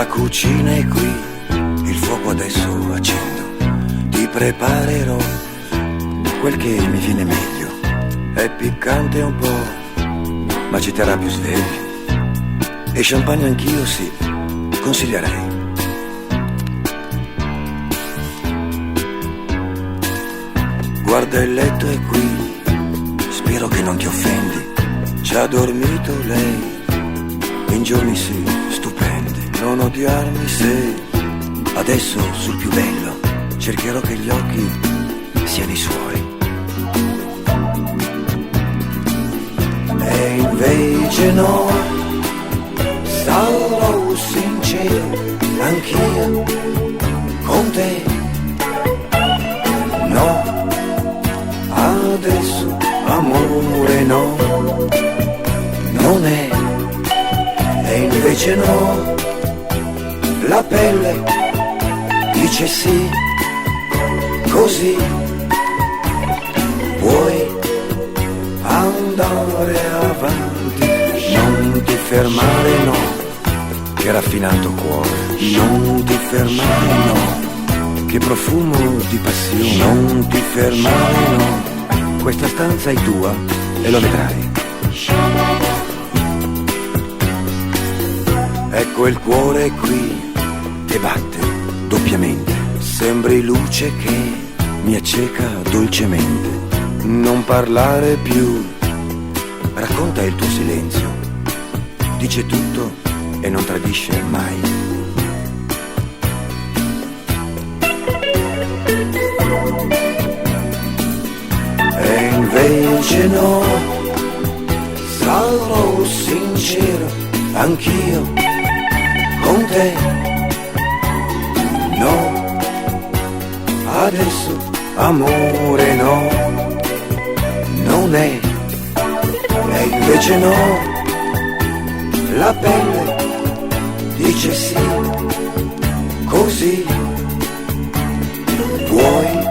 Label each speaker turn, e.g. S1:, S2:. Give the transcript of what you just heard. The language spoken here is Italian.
S1: cucina è qui, il fuoco adesso accendo. Ti preparerò quel che mi viene meglio. È piccante un po', ma ci terrà più svegli. E champagne anch'io sì, consiglierei. Guarda il letto è qui, spero che non ti offendi. Ci ha dormito lei in giorni sì, stupendi. Non odiarmi se adesso sul più bello cercherò che gli occhi siano i suoi. E invece no, sarò sincero anch'io con te. No, adesso amore no, non è. E invece no, la pelle dice sì, così puoi andare avanti. Non ti fermare no, che raffinato cuore. Non ti fermare no, che profumo di passione. Non ti fermare no, questa stanza è tua e lo vedrai. Ecco il cuore qui che batte doppiamente. Sembri luce che mi acceca dolcemente. Non parlare più, racconta il tuo silenzio. Dice tutto e non tradisce mai. E invece no, sarò sincero anch'io con te. No, adesso amore no, non è. E invece no, la pelle dice sì, così puoi